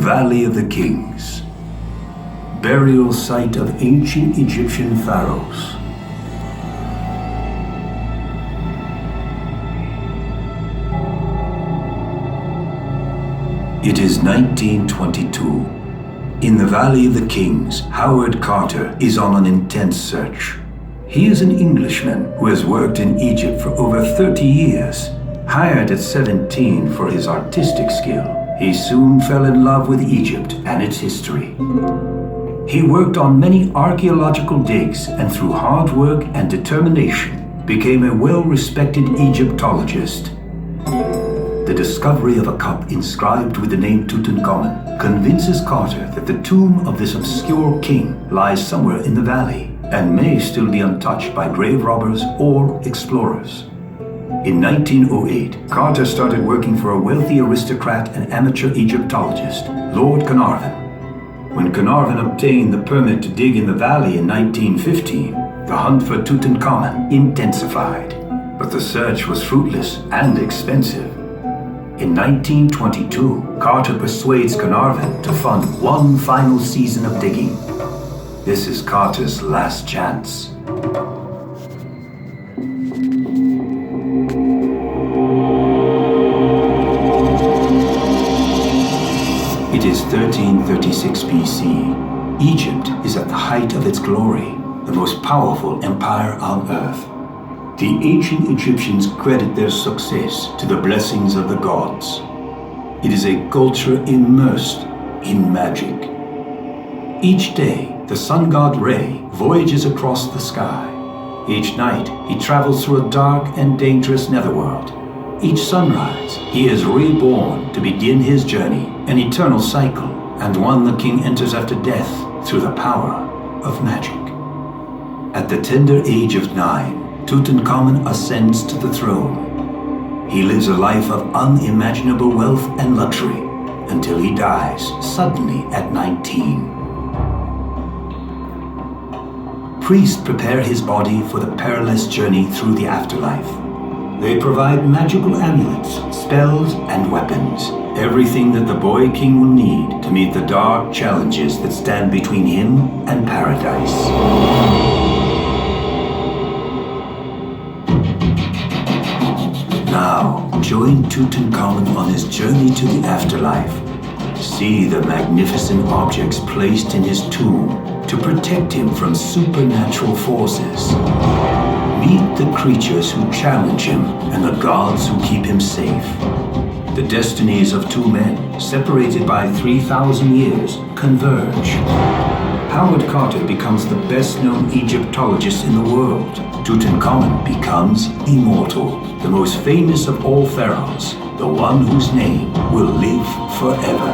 Valley of the Kings, burial site of ancient Egyptian pharaohs. It is 1922. In the Valley of the Kings, Howard Carter is on an intense search. He is an Englishman who has worked in Egypt for over 30 years. Hired at 17 for his artistic skill, he soon fell in love with Egypt and its history. He worked on many archaeological digs and through hard work and determination became a well-respected Egyptologist. The discovery of a cup inscribed with the name Tutankhamun convinces Carter that the tomb of this obscure king lies somewhere in the valley and may still be untouched by grave robbers or explorers. In 1908, Carter started working for a wealthy aristocrat and amateur Egyptologist, Lord Carnarvon. When Carnarvon obtained the permit to dig in the valley in 1915, the hunt for Tutankhamun intensified. But the search was fruitless and expensive. In 1922, Carter persuades Carnarvon to fund one final season of digging. This is Carter's last chance. It is 1336 BC. Egypt is at the height of its glory, the most powerful empire on earth. The ancient Egyptians credit their success to the blessings of the gods. It is a culture immersed in magic. Each day, the sun god Re voyages across the sky. Each night, he travels through a dark and dangerous netherworld. Each sunrise, he is reborn to begin his journey, an eternal cycle, and one the king enters after death through the power of magic. At the tender age of 9, Tutankhamun ascends to the throne. He lives a life of unimaginable wealth and luxury until he dies suddenly at 19. Priests prepare his body for the perilous journey through the afterlife. They provide magical amulets, spells, and weapons. Everything that the boy king will need to meet the dark challenges that stand between him and paradise. Now, join Tutankhamun on his journey to the afterlife. See the magnificent objects placed in his tomb to protect him from supernatural forces. Meet the creatures who challenge him and the gods who keep him safe. The destinies of two men, separated by 3,000 years, converge. Howard Carter becomes the best-known Egyptologist in the world. Tutankhamun becomes immortal, the most famous of all pharaohs, the one whose name will live forever.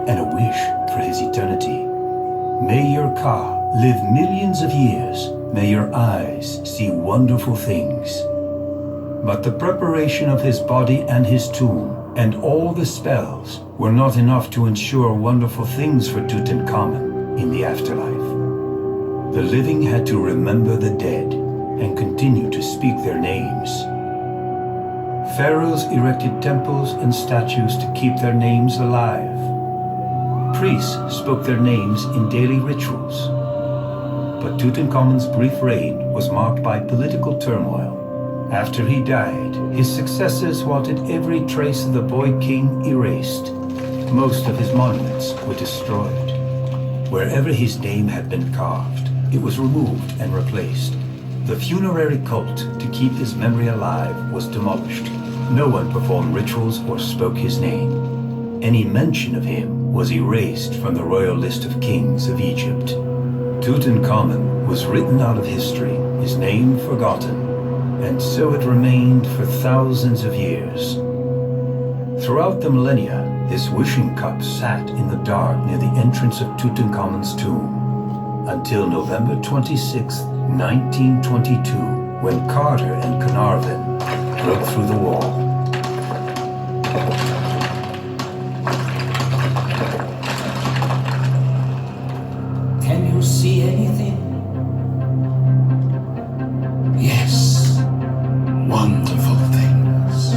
and a wish for his eternity. May your Ka live millions of years. May your eyes see wonderful things. But the preparation of his body and his tomb and all the spells were not enough to ensure wonderful things for Tutankhamun in the afterlife. The living had to remember the dead and continue to speak their names. Pharaohs erected temples and statues to keep their names alive. Priests spoke their names in daily rituals. But Tutankhamun's brief reign was marked by political turmoil. After he died, his successors wanted every trace of the boy king erased. Most of his monuments were destroyed. Wherever his name had been carved, it was removed and replaced. The funerary cult to keep his memory alive was demolished. No one performed rituals or spoke his name. Any mention of him was erased from the royal list of kings of Egypt. Tutankhamun was written out of history, his name forgotten, and so it remained for thousands of years. Throughout the millennia, this wishing cup sat in the dark near the entrance of Tutankhamun's tomb, until November 26, 1922, when Carter and Carnarvon broke through the wall. Can you see anything? Yes. Wonderful things.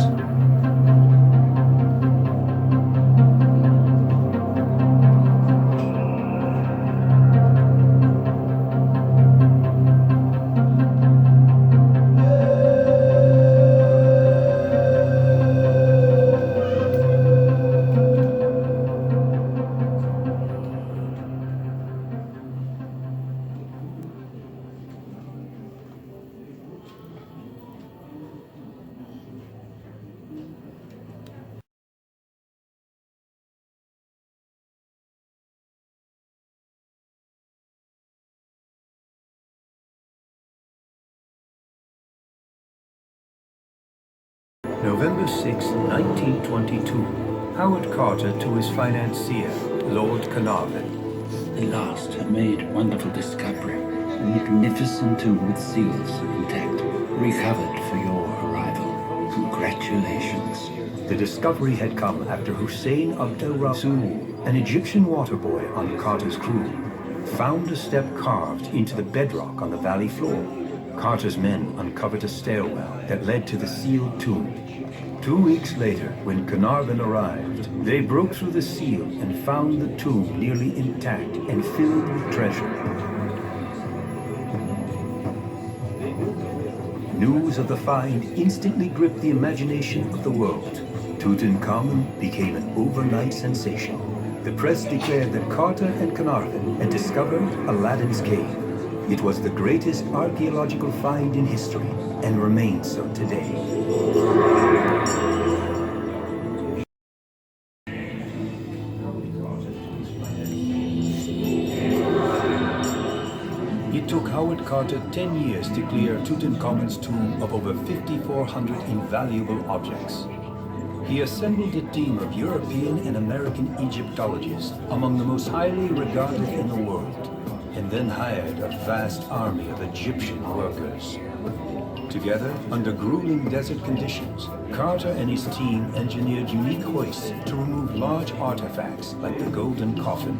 November 6, 1922, Howard Carter to his financier, Lord Carnarvon. At last have made wonderful discovery. A magnificent tomb with seals intact, recovered for your arrival. Congratulations. The discovery had come after Hussein Abdel Rasul, an Egyptian water boy on Carter's crew, found a step carved into the bedrock on the valley floor. Carter's men uncovered a stairwell that led to the sealed tomb. 2 weeks later, when Carnarvon arrived, they broke through the seal and found the tomb nearly intact and filled with treasure. News of the find instantly gripped the imagination of the world. Tutankhamun became an overnight sensation. The press declared that Carter and Carnarvon had discovered Aladdin's cave. It was the greatest archaeological find in history and remains so today. It took Howard Carter 10 years to clear Tutankhamun's tomb of over 5,400 invaluable objects. He assembled a team of European and American Egyptologists, among the most highly regarded in the world, and then hired a vast army of Egyptian workers. Together, under grueling desert conditions, Carter and his team engineered unique hoists to remove large artifacts like the golden coffin.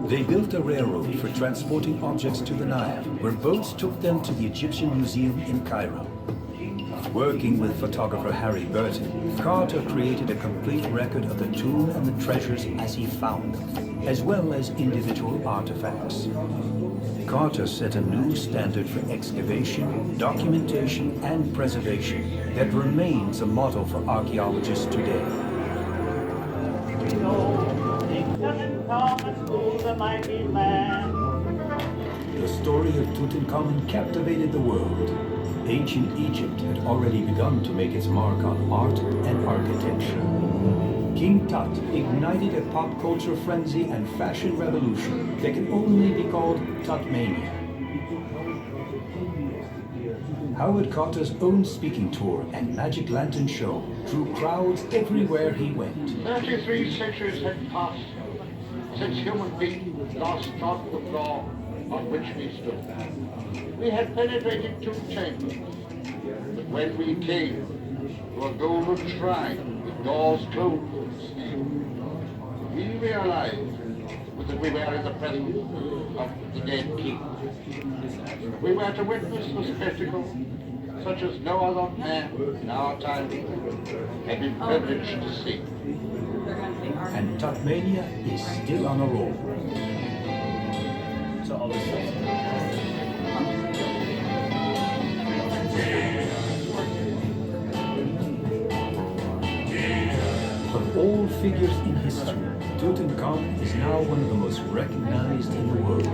They built a railroad for transporting objects to the Nile, where boats took them to the Egyptian Museum in Cairo. Working with photographer Harry Burton, Carter created a complete record of the tomb and the treasures as he found them, as well as individual artifacts. Carter set a new standard for excavation, documentation, and preservation that remains a model for archaeologists today. The story of Tutankhamun captivated the world. Ancient Egypt had already begun to make its mark on art and architecture. King Tut ignited a pop culture frenzy and fashion revolution that can only be called Tutmania. Howard Carter's own speaking tour and magic lantern show drew crowds everywhere he went. 33 centuries had passed, since human feet last trod the floor on which we stood. We had penetrated 2 chambers, but when we came to a golden shrine with doors closed, we realized that we were in the presence of the dead king. We were to witness a spectacle such as no other man in our time had been privileged to see. And Tasmania is still on a roll. So obviously, Of all figures in history, Tutankhamun is now one of the most recognized in the world.